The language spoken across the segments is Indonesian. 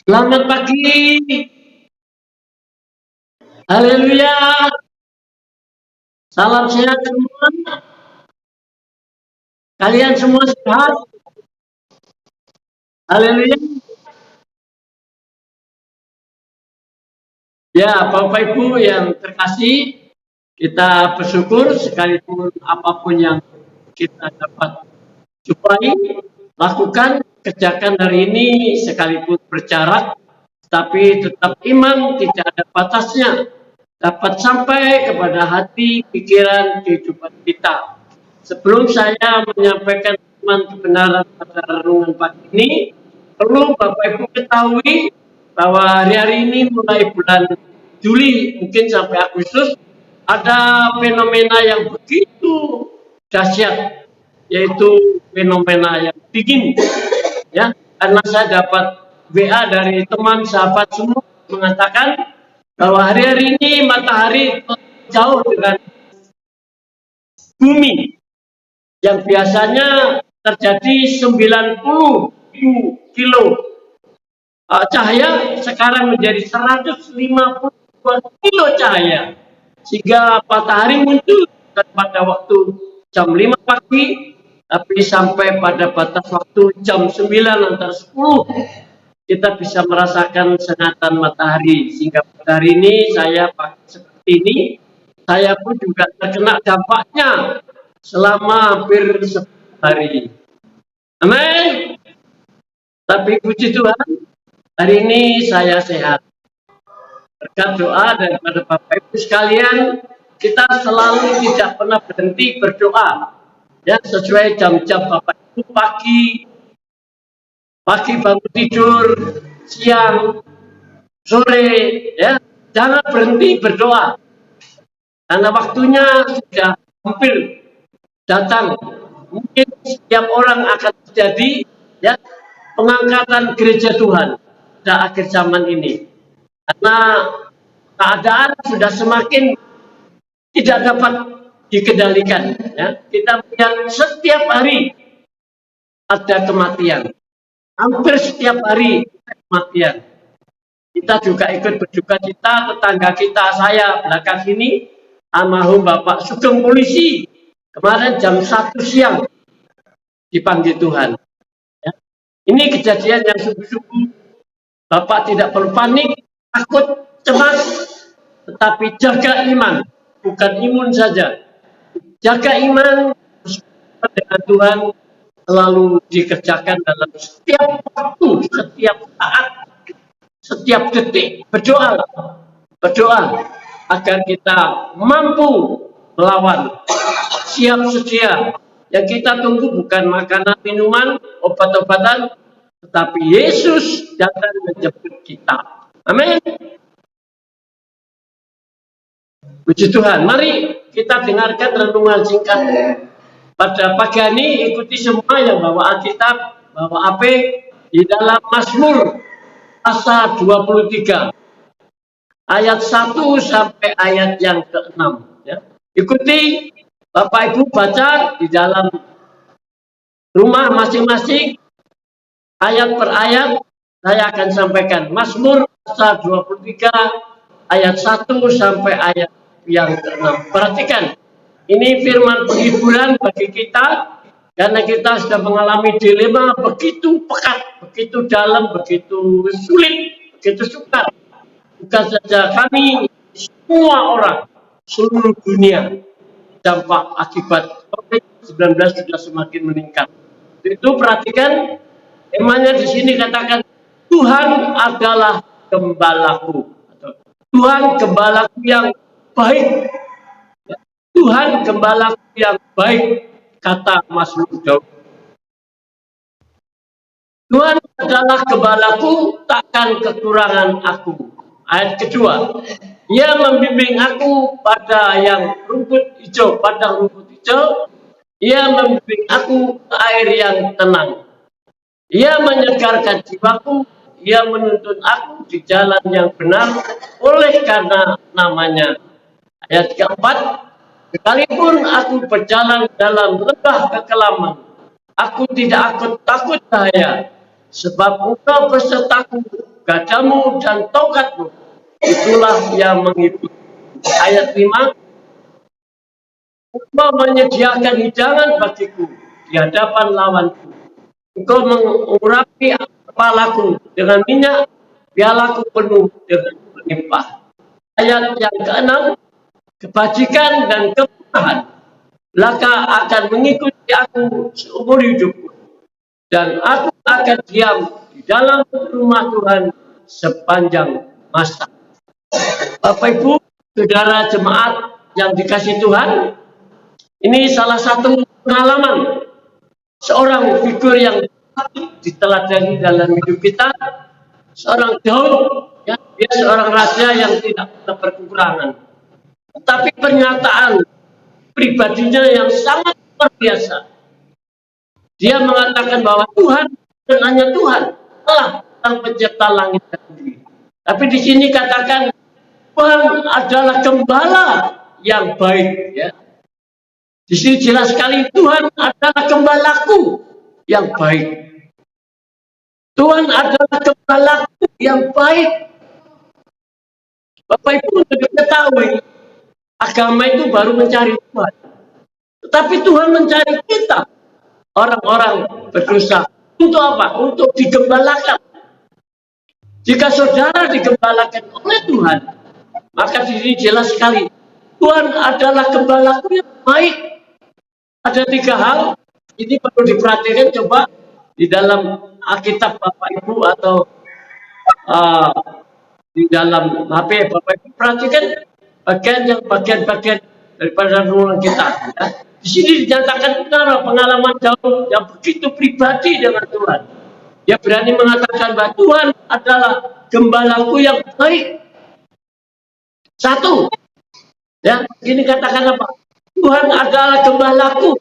Selamat pagi. Haleluya. Salam sehat semua. Kalian semua sehat? Haleluya. Ya, Bapak Ibu yang terkasih, kita bersyukur sekalipun apapun yang kita dapat jumpai, lakukan, kerjakan hari ini sekalipun berjarak, tapi tetap iman tidak ada batasnya, dapat sampai kepada hati, pikiran, kehidupan kita. Sebelum saya menyampaikan iman kebenaran pada renungan pagi ini, perlu Bapak Ibu ketahui bahwa hari-hari ini mulai bulan Juli mungkin sampai Agustus ada fenomena yang begitu dahsyat, yaitu fenomena yang dingin, ya. Karena saya dapat WA dari teman sahabat semua mengatakan bahwa hari-hari ini matahari jauh dengan bumi yang biasanya terjadi 90.000 kilo cahaya sekarang menjadi 152 kilo cahaya, sehingga matahari muncul pada waktu jam 5 pagi, tapi sampai pada batas waktu jam 9 antara 10 kita bisa merasakan sengatan matahari, sehingga pada hari ini saya pakai seperti ini. Saya pun juga terkena dampaknya selama hampir 10 hari. Amin. Tapi puji Tuhan, hari ini saya sehat. Berkat doa daripada Bapak Ibu sekalian, kita selalu tidak pernah berhenti berdoa. Ya, sesuai jam-jam Bapak Ibu pagi bangun tidur, siang, sore, ya, jangan berhenti berdoa. Karena waktunya sudah hampir datang. Mungkin setiap orang akan terjadi, ya, pengangkatan gereja Tuhan pada akhir zaman ini. Karena keadaan sudah semakin tidak dapat dikendalikan. Ya. Kita melihat setiap hari ada kematian. Hampir setiap hari kematian. Kita juga ikut berduka cita, tetangga kita, saya belakang sini, almarhum Bapak Sugeng Polisi, kemarin jam 1 siang dipanggil Tuhan. Ya. Ini kejadian yang sungguh-sungguh Bapak tidak perlu panik, takut, cemas, tetapi jaga iman, bukan imun saja. Jaga iman dengan Tuhan selalu dikerjakan dalam setiap waktu, setiap saat, setiap detik. Berdoa agar kita mampu melawan, siap sedia. Yang kita tunggu bukan makanan, minuman, obat-obatan, tetapi Yesus datang menjemput kita. Amin. Puji Tuhan. Mari kita dengarkan renungan singkat pada pagi ini. Ikuti semua yang bawa Alkitab, bawa AP di dalam Mazmur pasal 23 ayat 1 sampai ayat yang ke-6. Ya. Ikuti Bapak Ibu baca di dalam rumah masing-masing ayat per ayat. Saya akan sampaikan Mazmur pasal 23 ayat 1 sampai ayat yang ke-6. Perhatikan, ini firman penghiburan bagi kita karena kita sudah mengalami dilema begitu pekat, begitu dalam, begitu sulit, begitu sukar. Bukan saja kami, semua orang seluruh dunia dampak akibat COVID-19 sudah semakin meningkat. Itu perhatikan, temanya di sini katakan Tuhan adalah gembalaku. Tuhan gembalaku yang baik. Tuhan gembalaku yang baik, kata Mazmur Daud. Tuhan adalah gembalaku, takkan kekurangan aku. Ayat kedua, Ia membimbing aku pada yang rumput hijau, padang rumput hijau. Ia membimbing aku ke air yang tenang. Ia menyegarkan jiwaku. Ia menuntun aku di jalan yang benar oleh karena namanya. Ayat keempat, sekalipun aku berjalan dalam lembah kekelaman, aku tidak takut bahaya, sebab Engkau besertaku, gadamu dan tongkatmu, itulah yang menghibur. Ayat 5, engkau menyediakan hidangan bagiku di hadapan lawanku. Engkau mengurapi kepalaku dengan minyak, pialaku penuh dengan melimpah. Ayat yang ke-6, kebajikan dan kebenaran belaka akan mengikuti aku seumur hidupku, dan aku akan diam di dalam rumah Tuhan sepanjang masa. Bapak Ibu, saudara jemaat yang dikasihi Tuhan, ini salah satu pengalaman seorang figur yang diteladani dalam hidup kita, seorang Daud, ya, dia seorang raja yang tidak pernah berkekurangan. Tetapi pernyataan pribadinya yang sangat luar biasa. Dia mengatakan bahwa Tuhan dan hanya Tuhan Allah yang pencipta langit dan bumi. Tapi di sini katakan Tuhan adalah gembala yang baik. Ya. Di sini jelas sekali Tuhan adalah gembalaku yang baik. Tuhan adalah gembalaku yang baik. Bapak Ibu sudah ketahui, agama itu baru mencari Tuhan. Tetapi Tuhan mencari kita, orang-orang berdosa. Untuk apa? Untuk digembalakan. Jika saudara digembalakan oleh Tuhan, maka di sini jelas sekali Tuhan adalah gembalaku yang baik. Ada 3 hal, ini perlu diperhatikan, coba di dalam Alkitab Bapak Ibu atau di dalam HP Bapak Ibu perhatikan bagian-bagian daripada renungan kita. Ya. Di sini dinyatakan benar pengalaman Daud yang begitu pribadi dengan Tuhan. Dia berani mengatakan bahwa Tuhan adalah gembalaku yang baik. 1, ya, ini katakan apa? Tuhan adalah gembalaku,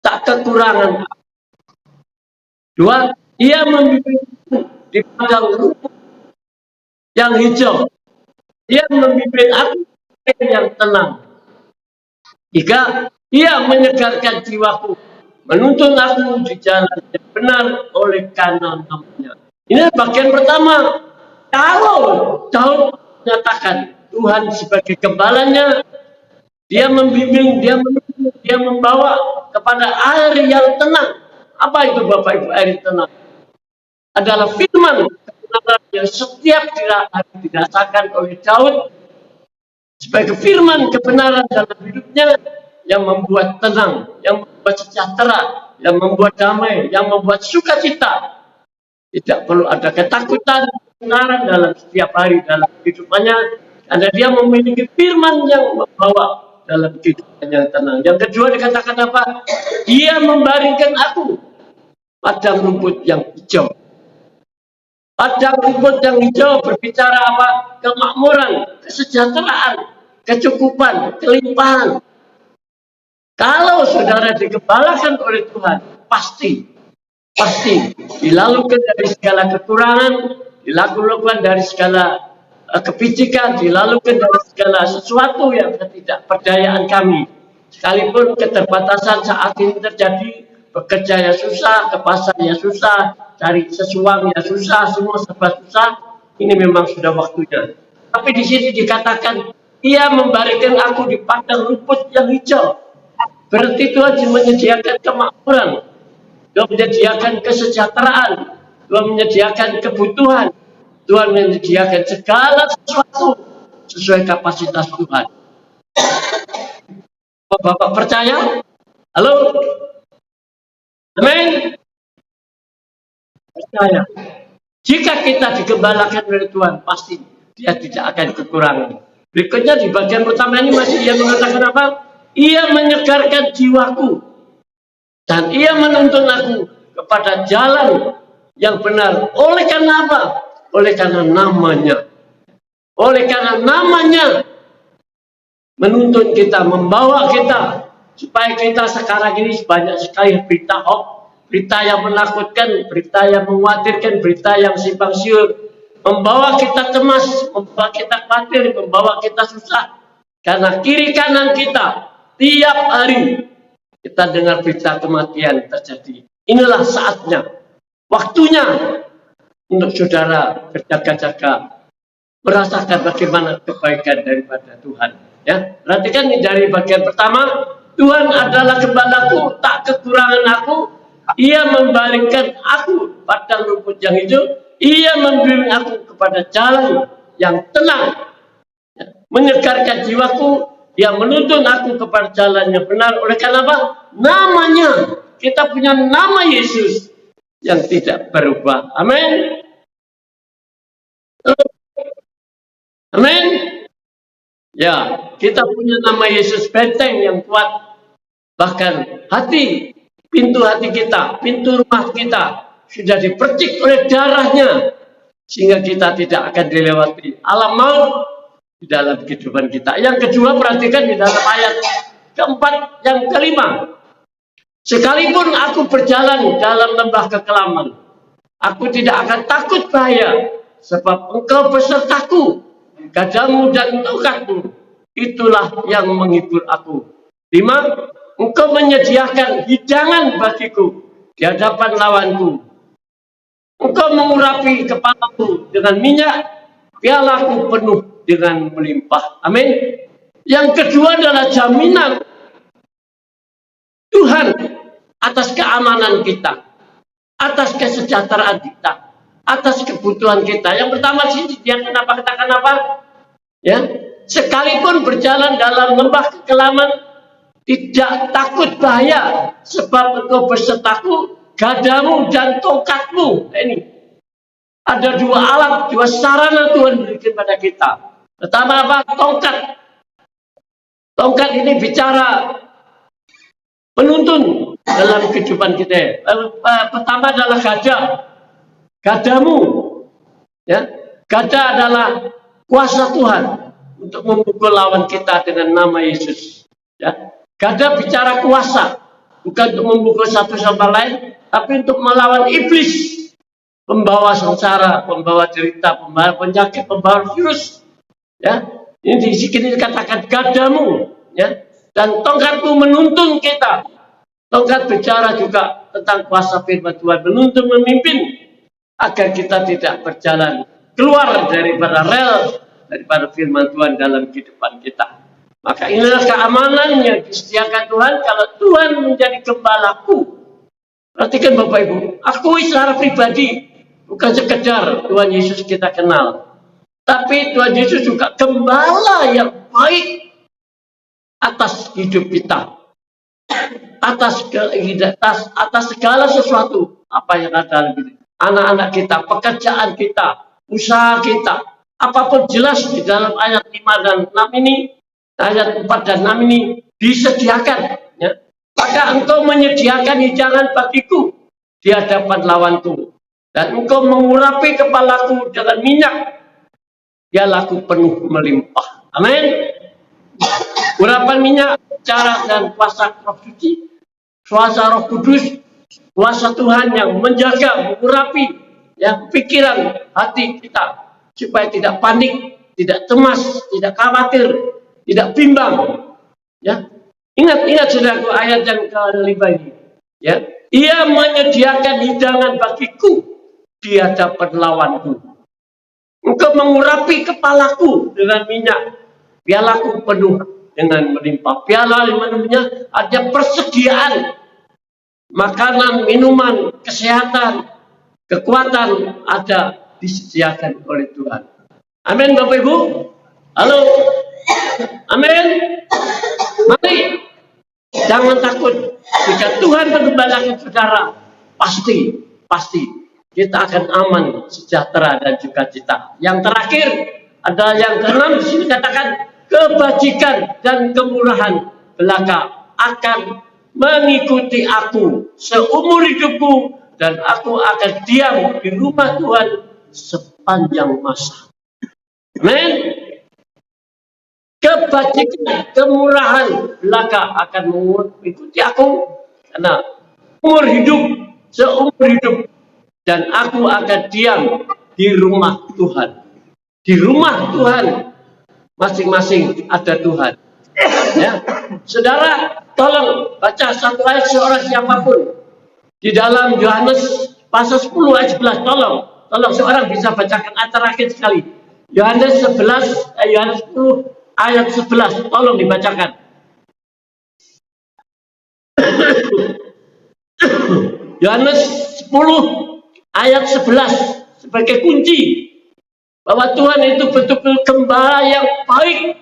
tak kekurangan. 2, Dia membimbingku di padang rumput yang hijau. Dia membimbing aku yang tenang. 3, Dia menyegarkan jiwaku, menuntun aku di jalan yang benar oleh karena namanya. Ini bagian pertama. Kalau Daud menyatakan Tuhan sebagai gembalanya, dia membimbing, dia menuntun, dia membawa kepada air yang tenang. Apa itu Bapak Ibu air tenang? Adalah firman kebenaran yang setiap hari dirasakan oleh Daud sebagai firman kebenaran dalam hidupnya yang membuat tenang, yang membuat sejahtera, yang membuat damai, yang membuat sukacita. Tidak perlu ada ketakutan, kebenaran dalam setiap hari dalam kehidupannya, karena dia memiliki firman yang membawa dalam kehidupan yang tenang. Yang kedua dikatakan apa? Dia membaringkan aku padang rumput yang hijau. Padang rumput yang hijau berbicara apa? Kemakmuran, kesejahteraan, kecukupan, kelimpahan. Kalau saudara digembalakan oleh Tuhan, pasti dilalukan dari segala kekurangan, dilakukan dari segala kepicikan, dilalukan dari segala sesuatu yang ketidakberdayaan kami. Sekalipun keterbatasan saat ini terjadi, bekerja ya susah, ke pasar ya susah, cari sesuatu ya susah, semua serba susah. Ini memang sudah waktunya. Tapi di sini dikatakan, Ia membaringkan aku di padang rumput yang hijau. Berarti Tuhan menyediakan kemakmuran, Tuhan menyediakan kesejahteraan, Tuhan menyediakan kebutuhan, Tuhan menyediakan segala sesuatu sesuai kapasitas Tuhan. Bapak percaya? Halo? Amin? Percaya. Jika kita digembalakan oleh Tuhan, pasti Dia tidak akan kekurangan. Berikutnya di bagian pertama ini masih Ia mengatakan apa? Ia menyegarkan jiwaku dan Ia menuntun aku kepada jalan yang benar. Oleh karena apa? Oleh karena namanya. Oleh karena namanya menuntun kita, membawa kita, supaya kita sekarang ini banyak sekali berita hoax, berita yang menakutkan, berita yang mengkhawatirkan, berita yang simpang siur, membawa kita cemas, membawa kita khawatir, membawa kita susah. Karena kiri kanan kita tiap hari kita dengar berita kematian terjadi. Inilah saatnya, waktunya untuk saudara berjaga-jaga, merasakan bagaimana kebaikan daripada Tuhan. Ya, perhatikan nih dari bagian pertama, Tuhan adalah gembalaku, tak kekurangan aku. Ia membaringkan aku padang rumput yang hijau. Ia membimbing aku kepada jalan yang tenang, menyegarkan jiwaku. Dia menuntun aku kepada jalan yang benar. Oleh karena apa? Namanya, kita punya nama Yesus yang tidak berubah. Amin. Amin. Ya, kita punya nama Yesus, benteng yang kuat. Bahkan pintu hati kita, pintu rumah kita sudah dipercik oleh darahnya, sehingga kita tidak akan dilewati alam maut di dalam kehidupan kita. Yang kedua, perhatikan di dalam ayat keempat, yang kelima. Sekalipun aku berjalan dalam lembah kekelaman, aku tidak akan takut bahaya, sebab Engkau besertaku. Gadamu dan tongkatmu, itulah yang menghibur aku. 5. Engkau menyediakan hidangan bagiku di hadapan lawanku. Engkau mengurapi kepalaku dengan minyak, pialaku penuh dengan melimpah. Amin. Yang kedua adalah jaminan Tuhan atas keamanan kita, atas kesejahteraan kita, atas kebutuhan kita. Yang pertama sih dia kenapa katakan apa? Ya, sekalipun berjalan dalam lembah kekelaman, tidak takut bahaya, sebab Engkau besertaku, gadamu dan tongkatmu. Ini ada dua alat, dua sarana Tuhan berikan pada kita. Pertama apa? Tongkat. Tongkat ini bicara penuntun dalam kehidupan kita. Pertama adalah gada. Gadamu, ya, gada adalah kuasa Tuhan untuk memukul lawan kita dengan nama Yesus. Ya, gada bicara kuasa, bukan untuk memukul satu sama lain, tapi untuk melawan iblis, pembawa sengsara, pembawa derita, pembawa penyakit, pembawa virus. Ya, ini di sini dikatakan gadamu, ya, dan tongkatmu menuntun kita. Tongkat bicara juga tentang kuasa firman Tuhan, menuntun, memimpin, agar kita tidak berjalan keluar daripada rel, daripada firman Tuhan dalam kehidupan kita. Maka inilah keamanan yang disediakan Tuhan kalau Tuhan menjadi gembalaku. Perhatikan Bapak Ibu, akui secara pribadi, bukan sekedar Tuhan Yesus kita kenal, tapi Tuhan Yesus juga gembala yang baik atas hidup kita, atas segala sesuatu apa yang ada dalam hidup. Anak-anak kita, pekerjaan kita, usaha kita, apapun jelas di dalam ayat 5 dan 6 ini, ayat 4 dan 6 ini disediakan. Ya. Maka Engkau menyediakan hidangan bagiku di hadapan lawanku, dan Engkau mengurapi kepalaku dengan minyak, pialaku penuh melimpah. Amin. Urapan minyak, cara dan kuasa Roh Suci, kuasa Roh Kudus, kuasa Tuhan yang menjaga, mengurapi, ya, pikiran hati kita supaya tidak panik, tidak cemas, tidak khawatir, tidak bimbang. Ya, ingat saudaraku ayat yang ke-5 ini. Ya, Ia menyediakan hidangan bagiku di hadapan lawanku. Engkau mengurapi kepalaku dengan minyak, pialaku penuh dengan melimpah. Piala namanya ada persediaan makanan, minuman, kesehatan, kekuatan ada disediakan oleh Tuhan. Amin Bapak Ibu. Halo. Amin. Mari jangan takut. Jika Tuhan menggembalakan saudara, pasti kita akan aman, sejahtera dan juga cita. Yang terakhir ada yang ke-6 di sini katakan kebajikan dan kemurahan belaka akan mengikuti aku seumur hidupku, dan aku akan diam di rumah Tuhan sepanjang masa. Amin. Kebajikan, kemurahan belaka akan mengikuti aku karena seumur hidup, dan aku akan diam di rumah Tuhan. Di rumah Tuhan masing-masing ada Tuhan. Ya, saudara, tolong baca satu ayat seorang siapapun di dalam Yohanes pasal 10 ayat 11. Tolong Tolong seorang bisa bacakan terakhir sekali. Yohanes 11, Yohanes 10 ayat 11. Tolong dibacakan. Yohanes 10 ayat 11 sebagai kunci bahwa Tuhan itu betul-betul gembala yang baik.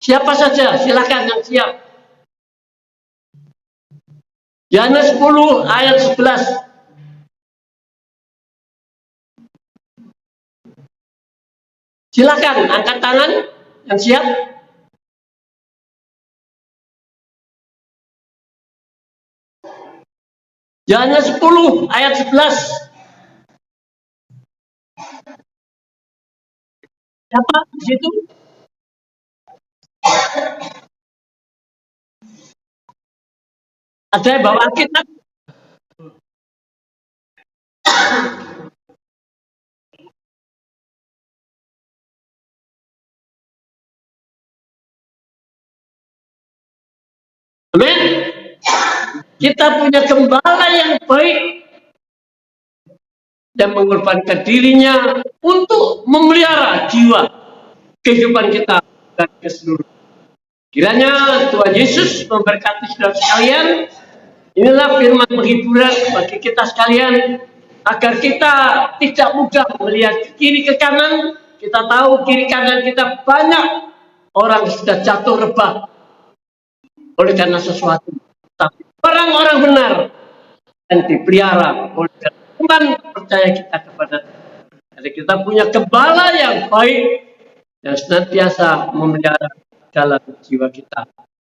Siapa saja silakan yang siap. Yohanes 10 ayat 11. Silakan angkat tangan yang siap. Yohanes 10 ayat 11. Siapa di situ? Ada yang bawa Alkitab? Amin. Kita punya gembala yang baik dan mengorbankan dirinya untuk memelihara jiwa kehidupan kita dan keseluruhan. Kiranya Tuhan Yesus memberkati saudara sekalian. Inilah firman penghiburan bagi kita sekalian agar kita tidak mudah melihat ke kiri ke kanan. Kita tahu kiri kanan kita banyak orang sudah jatuh rebah oleh karena sesuatu. Tapi orang-orang benar dan dipelihara oleh iman percaya kita kepada Tuhan. Jadi kita punya gembala yang baik yang senantiasa memelihara dalam jiwa kita.